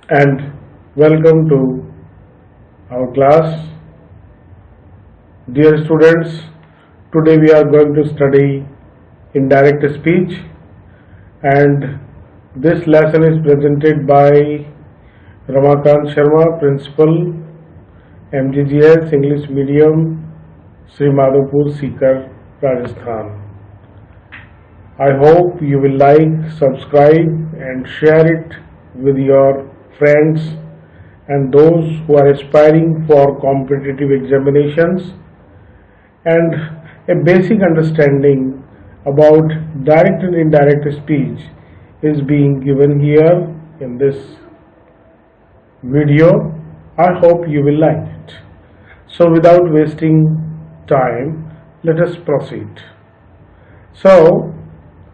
and welcome to our class. Dear students, today we are going to study indirect speech, and this lesson is presented by Ramakant Sharma, Principal, MGGS English Medium, Sri Madhopur, Sikar, Rajasthan. I hope you will like, subscribe and share it with your friends and those who are aspiring for competitive examinations, and a basic understanding about direct and indirect speech is being given here in this video. I hope you will like it. So without wasting time, let us proceed. So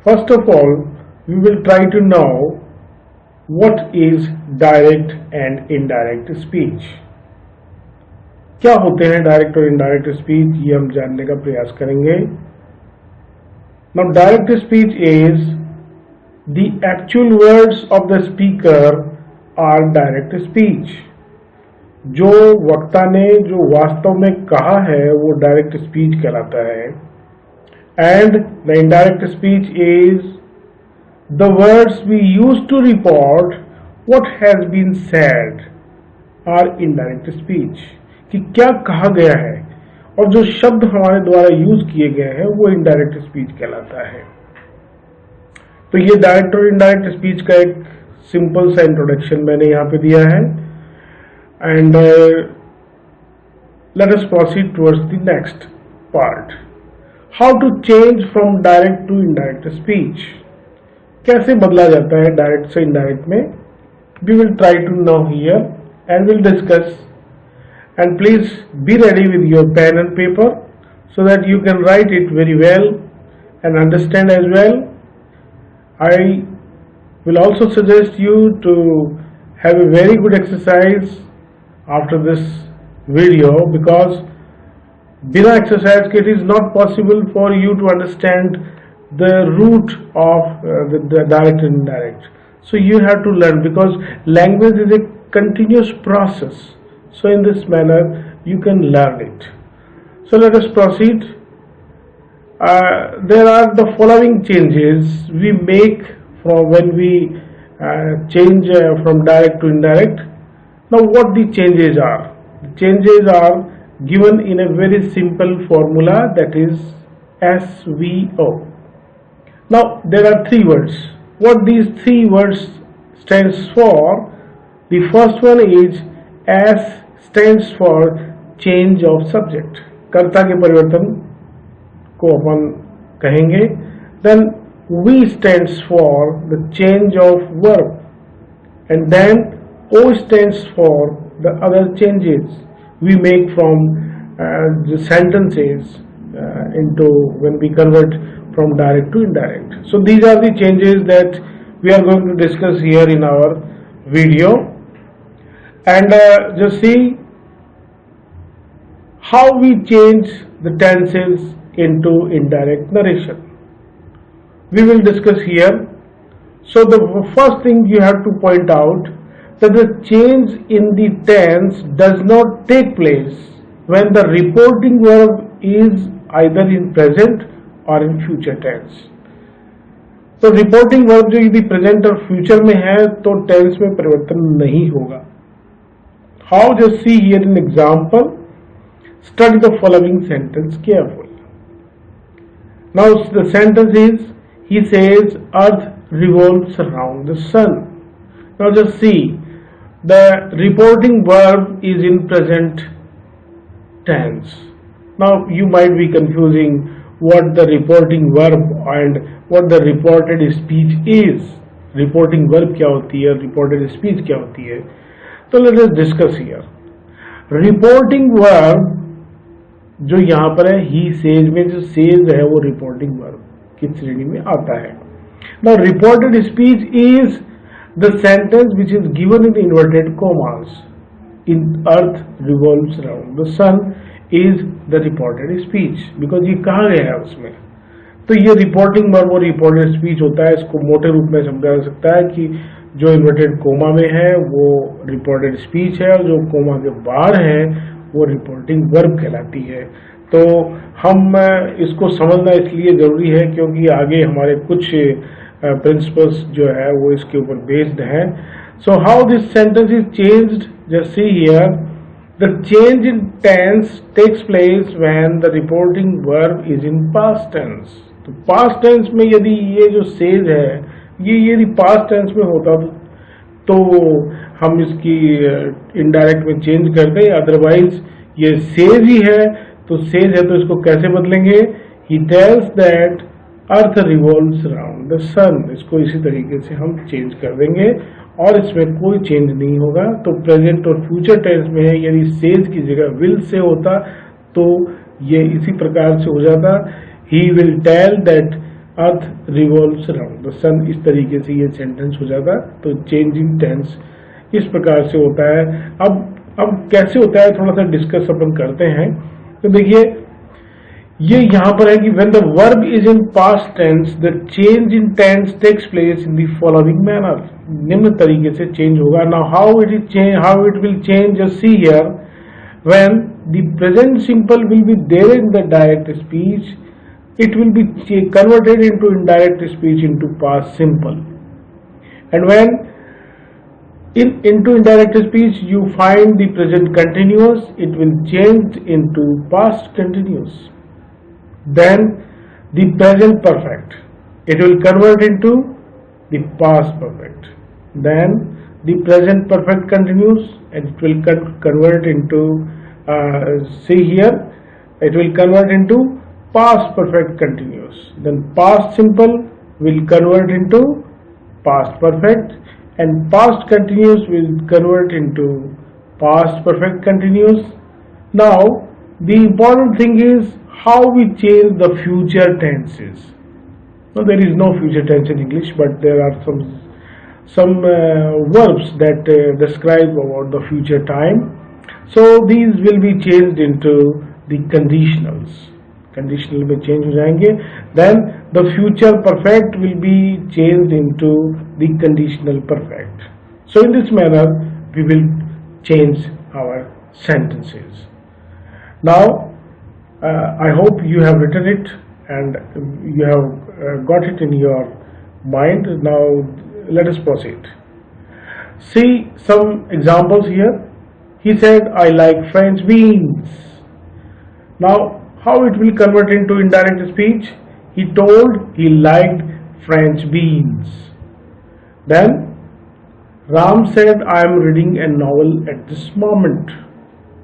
first of all, we will try to know what is direct and indirect speech. क्या होते हैं direct और indirect speech, ये हम जानने का प्रयास करेंगे. Now direct speech is the actual words of the speaker are direct speech. जो वक्ता ने जो वास्तव में कहा है वो डायरेक्ट स्पीच कहलाता है. And the indirect speech is the words we use to report what has been said are indirect speech. कि क्या कहा गया है और जो शब्द हमारे द्वारा यूज किए गए हैं वो इनडायरेक्ट स्पीच कहलाता है. तो ये डायरेक्ट और इनडायरेक्ट स्पीच का एक सिंपल सा इंट्रोडक्शन मैंने यहाँ पे दिया है. And let us proceed towards the next part. How to change from direct to indirect speech. कैसे बदला जाता है डायरेक्ट से इनडायरेक्ट में. We will try to know here and will discuss. And please be ready with your pen and paper so that you can write it very well and understand as well. I will also suggest you to have a very good exercise after this video, because बिना exercise के it is not possible for you to understand the root of the direct and indirect. So you have to learn, because language is a continuous process. So in this manner you can learn it. So let us proceed. There are the following changes we make from when we change from direct to indirect. Now what the changes are? The changes are given in a very simple formula, that is SVO. Now there are three words. What these three words stands for? The first one is S stands for change of subject. कर्ता के परिवर्तन को अपन कहेंगे. Then V stands for the change of verb, and then O stands for the other changes we make from the sentences into when we convert from direct to indirect. So these are the changes that we are going to discuss here in our video. And just see how we change the tenses into indirect narration. We will discuss here. So the first thing you have to point out that the change in the tense does not take place when the reporting verb is either in present or in future tense. तो reporting verb जो यदि present और future में है तो tense में परिवर्तन नहीं होगा. How? Just see here an example. Study the following sentence carefully. Now the sentence is, he says earth revolves around the sun. Now just see, the reporting verb is in present tense. Now you might be confusing what the reporting verb and what the reported speech is. Reporting verb क्या होती है, reported speech क्या होती है. तो let us discuss here. Reporting verb जो यहाँ पर है he says में, जो says है वो reporting verb की श्रेणी में आता है. Now reported speech is the sentence which is given in inverted commas. In earth revolves around the sun is the reported speech, because ये कहा गया है उसमें. तो ये रिपोर्टिंग वर्ब और रिपोर्टेड स्पीच होता है. इसको मोटे रूप में समझा जा सकता है कि जो इन्वर्टेड कोमा में है वो रिपोर्टेड स्पीच है, और जो कोमा के बाहर है वो रिपोर्टिंग वर्ब कहलाती है। तो हम इसको समझना इसलिए ज़रूरी है क्योंकि आगे हमारे कुछ प्रिंसिपल्स जो है वो इसके ऊपर बेस्ड हैं। So how this sentence is changed, just see here, the change in tense takes place when the reporting verb is in past tense. तो पास्ट टेंस में यदि ये जो सेज है ये यदि पास्ट टेंस में होता तो हम इसकी इनडायरेक्ट में चेंज करते, अदरवाइज ये सेज ही है तो सेज है तो इसको कैसे बदलेंगे? He tells that earth revolves around the sun. इसको इसी तरीके से हम चेंज कर देंगे और इसमें कोई चेंज नहीं होगा। तो प्रेजेंट और फ्यूचर टेंस में यदि सेज की जगह विल से होता तो ये इसी प्रकार से हो जाता, he will tell that earth revolves around the sun. इस तरीके से ये सेंटेंस हो जाता। तो चेंजिंग टेंस इस प्रकार से होता है। अब कैसे होता है थोड़ा सा डिस्कस अपन करते हैं। तो देखिए ये यहाँ पर है कि when the verb is in past tense the change in tense takes place in the following manner। निम्न तरीके से चेंज होगा। Now how it will change, just see here, when the present simple will be there in the direct speech, it will be converted into indirect speech into past simple, and when into indirect speech you find the present continuous, it will change into past continuous. Then the present perfect, it will convert into the past perfect. Then the present perfect continuous, and it will convert into see here, it will convert into past perfect continuous. Then past simple will convert into past perfect, and past continuous will convert into past perfect continuous. Now the important thing is how we change the future tenses. Now there is no future tense in English, but there are some verbs that describe about the future time. So these will be changed into the conditionals. Conditional में change हो जाएंगे. Then the future perfect will be changed into the conditional perfect. So in this manner we will change our sentences. Now I hope you have written it and you have got it in your mind. Now let us proceed. See some examples here. He said, I like French beans. Now how it will convert into indirect speech? He told he liked French beans. Then Ram said, I am reading a novel at this moment.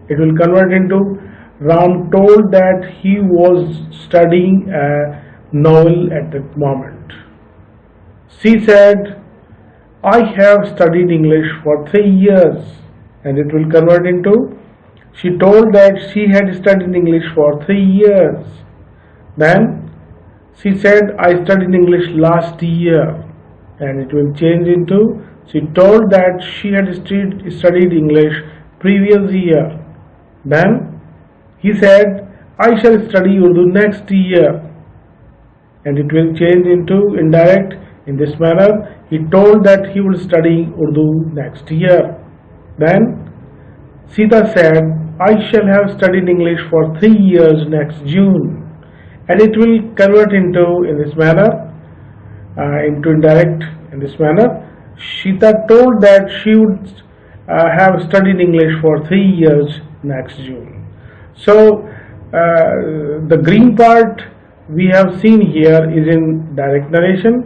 It will convert into Ram told that he was studying a novel at that moment. She said, I have studied English for 3 years, and it will convert into she told that she had studied English for 3 years. Then she said, I studied English last year, and it will change into she told that she had studied English previous year. Then he said, I shall study Urdu next year, and it will change into indirect in this manner. He told that he will study Urdu next year. Then Sita said, I shall have studied English for 3 years next June, and it will convert into in this manner, into indirect in this manner. Sita told that she would have studied English for 3 years next June. So the green part we have seen here is in direct narration,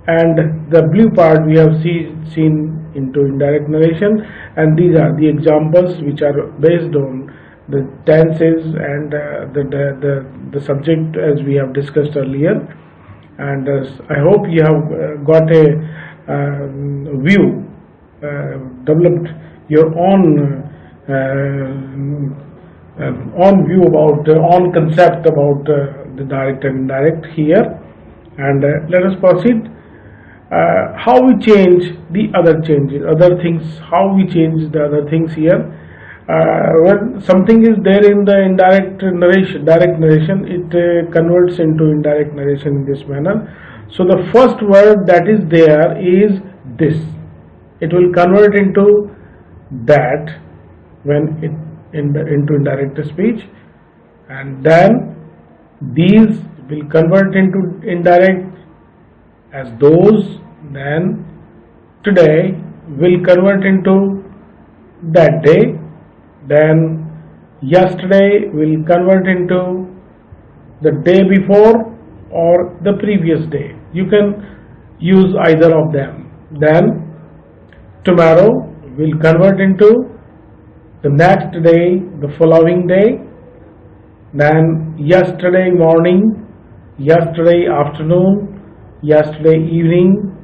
and the blue part we have seen into indirect narration, and these are the examples which are based on the tenses and the subject as we have discussed earlier. And I hope you have got a view, developed your own view about own concept about the direct and indirect here. And let us proceed. How we change the other things, how we change the other things here. When something is there in the direct narration, it converts into indirect narration in this manner. So the first word that is there is this. it will convert into that when into indirect speech, and then these will convert into indirect as those, then today will convert into that day, then yesterday will convert into the day before or the previous day. You can use either of them. Then tomorrow will convert into the next day, the following day, then yesterday morning, yesterday afternoon, yesterday evening.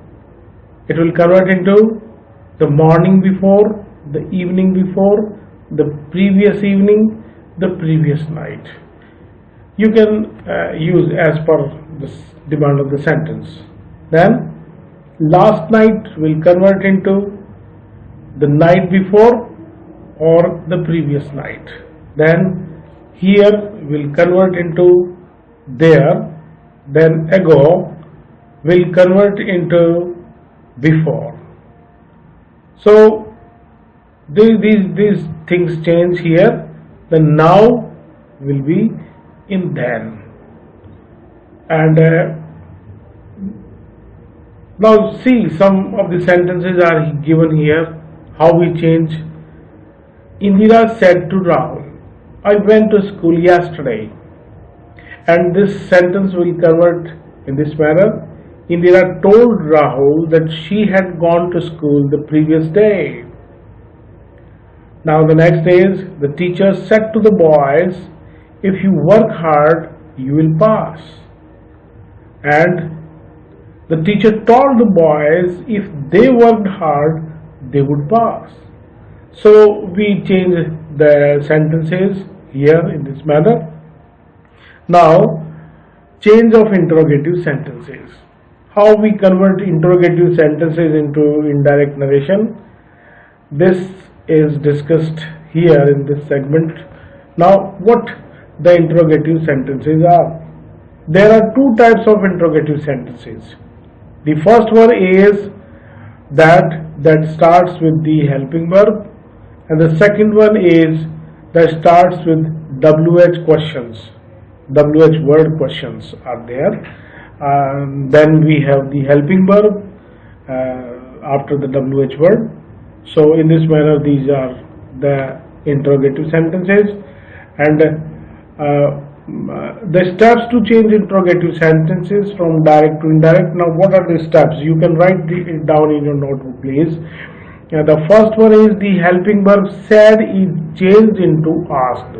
It will convert into the morning before, the evening before, the previous evening, the previous night. You can use as per the demand of the sentence. Then last night will convert into the night before or the previous night. Then here will convert into there, then ago will convert into before. So these things change here. The now will be in then. And now see, some of the sentences are given here. How we change. Indira said to Rahul, I went to school yesterday. And this sentence will convert in this manner. Indira told Rahul that she had gone to school the previous day. Now the next is, the teacher said to the boys, if you work hard, you will pass. And the teacher told the boys if they worked hard, they would pass. So we change the sentences here in this manner. Now change of interrogative sentences. How we convert interrogative sentences into indirect narration. This is discussed here in this segment. Now what the interrogative sentences are. There are two types of interrogative sentences. The first one is that starts with the helping verb, and the second one is that starts with WH questions. WH word questions are there. Then we have the helping verb after the WH word. So in this manner, these are the interrogative sentences, and the steps to change interrogative sentences from direct to indirect. Now what are the steps? You can write it down in your notebook, please. The first one is the helping verb said is changed into asked.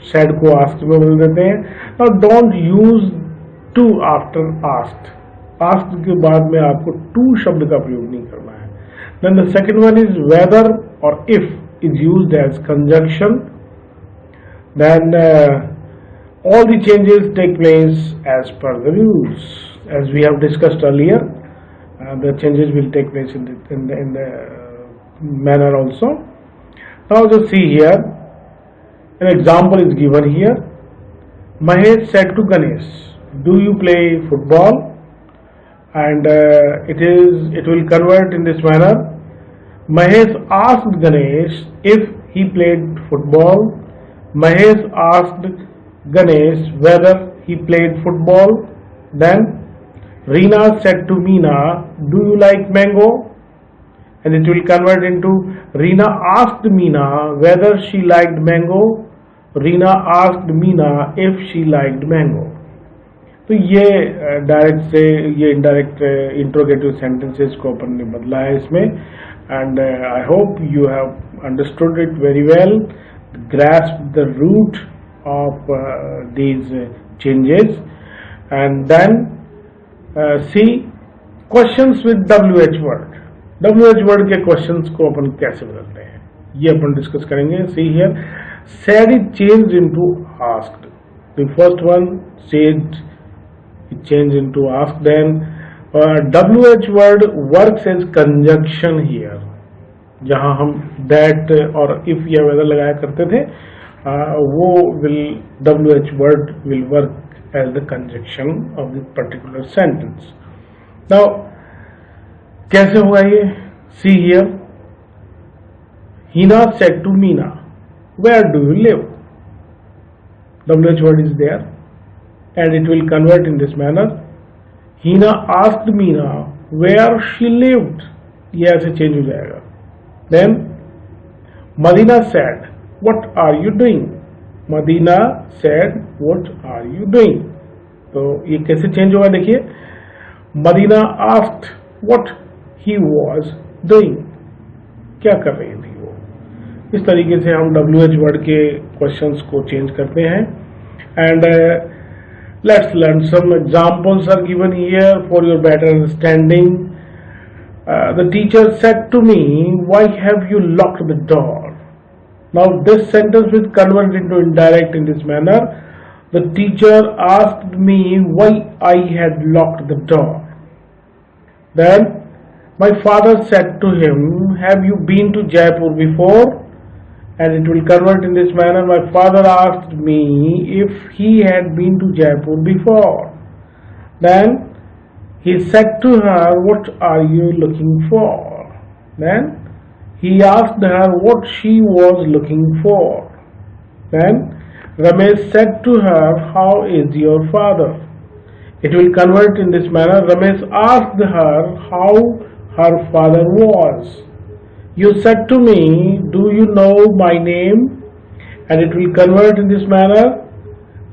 Said को asked में बदल देते हैं. Now don't use to after asked. Asked के बाद में आपको to शब्द का प्रयोग नहीं करना है. Then the second one is whether or if is used as conjunction. Then all the changes take place as per the rules, as we have discussed earlier. The changes will take place in the manner also. Now just see here, an example is given here. Mahesh said to Ganesh, do you play football? And it will convert in this manner. Mahesh asked Ganesh if he played football. Mahesh asked Ganesh whether he played football. Then Reena said to Meena, do you like mango? And it will convert into Reena asked Meena whether she liked mango. Reena asked Meena if she liked mango. तो ये direct से ये indirect interrogative sentences को अपन ने बदला है इसमें. And I hope you have understood it very well, grasp the root of these changes. And then see questions with WH word. WH word के क्वेश्चंस को अपन कैसे बदलते हैं ये अपन डिस्कस करेंगे. See here, said is changed into asked. The first one said it changed into asked. Then WH word works as conjunction here. जहाँ हम that और if या whether लगाया करते थे, वो WH word will work as the conjunction of the particular sentence. Now कैसे होगा ये? See here, Hina said to Meena, where do you live? WH word is there and it will convert in this manner. Hina asked Meena where she lived. ये ऐसे change हो जाएगा. Then Madina said, what are you doing? Madina said, what are you doing? तो ये कैसे change होगा देखिए. Madina asked what he was doing. क्या कर रही थी वो. इस तरीके से हम WH वर्ड के क्वेश्चंस को चेंज करते हैं. And let's learn some examples are given here for your better understanding. The teacher said to me, why have you locked the door? Now this sentence will convert into indirect in this manner. The teacher asked me why I had locked the door. Then my father said to him, have you been to Jaipur before? And it will convert in this manner. My father asked me if he had been to Jaipur before. Then he said to her, what are you looking for? Then he asked her what she was looking for. Then Ramesh said to her, how is your father? It will convert in this manner. Ramesh asked her how her father was. You said to me, do you know my name? And it will convert in this manner.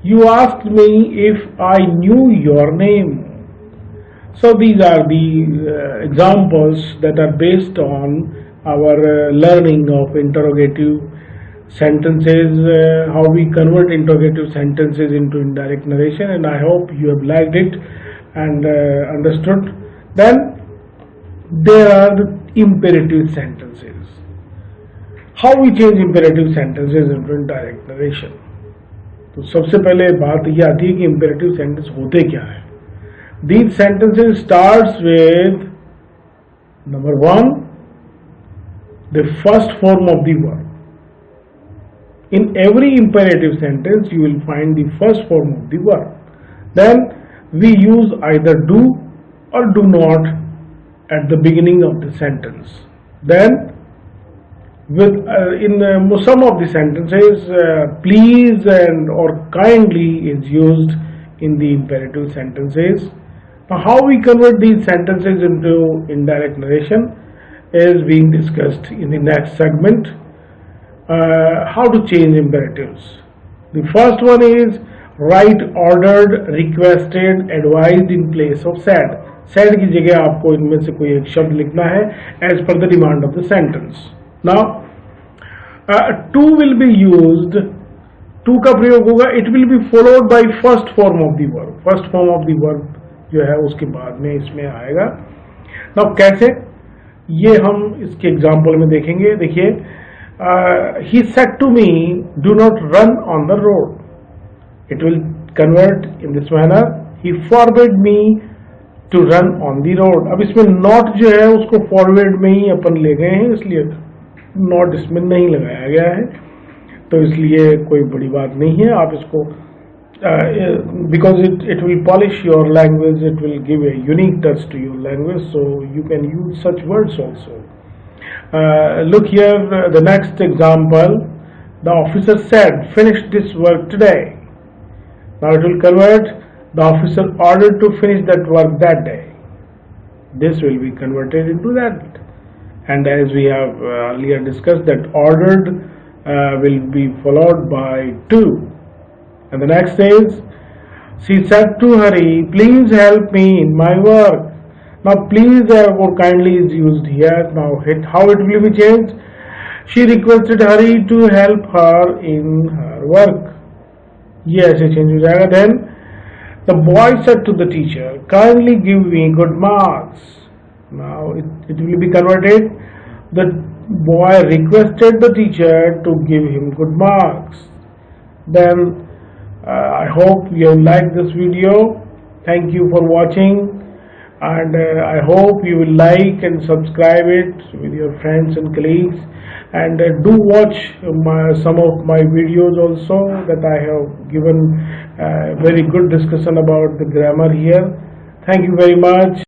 You asked me if I knew your name. So these are the examples that are based on our learning of interrogative sentences, how we convert interrogative sentences into indirect narration, and I hope you have liked it and understood. Then there are the imperative sentences. How we change imperative sentences into indirect narration? तो सबसे पहले बात यह आती है कि imperative sentence होते क्या है. These sentences starts with number 1, the first form of the verb. In every imperative sentence you will find the first form of the verb. Then we use either do or do not at the beginning of the sentence. Then with in some of the sentences please and or kindly is used in the imperative sentences. Now how we convert these sentences into indirect narration is being discussed in the next segment. How to change imperatives. The first one is write ordered, requested, advised in place of said. Said की जगह आपको इनमें से कोई एक शब्द लिखना है as per the demand of the sentence. Now to will be used. To का प्रयोग होगा. It will be followed by first form of the verb. First form of the verb जो है उसके बाद में इसमें आएगा. Now कैसे? ये हम इसके एग्जाम्पल में देखेंगे. देखिए, he said to me, do not run on the road. It will convert in this manner. He forbade me to run on the road. अब इसमें not जो है उसको forward में ही अपन ले गए हैं, इसलिए not इसमें नहीं लगाया गया है. तो इसलिए कोई बड़ी बात नहीं है. आप इसको because it will polish your language, it will give a unique touch to your language, so you can use such words also. Look here, the next example. The officer said, finish this work today. Now it will convert. The officer ordered to finish that work that day. This will be converted into that. And as we have earlier discussed, that ordered will be followed by to. And the next is, she said to Hari, please help me in my work. Now please or kindly is used here. Now how it will be changed? She requested Hari to help her in her work. ये ऐसे change हो जाएगा. Then the boy said to the teacher, kindly give me good marks. Now it will be converted. The boy requested the teacher to give him good marks. Then I hope you have liked this video. Thank you for watching, and I hope you will like and subscribe it with your friends and colleagues, and do watch some of my videos also, that I have given very good discussion about the grammar here. Thank you very much.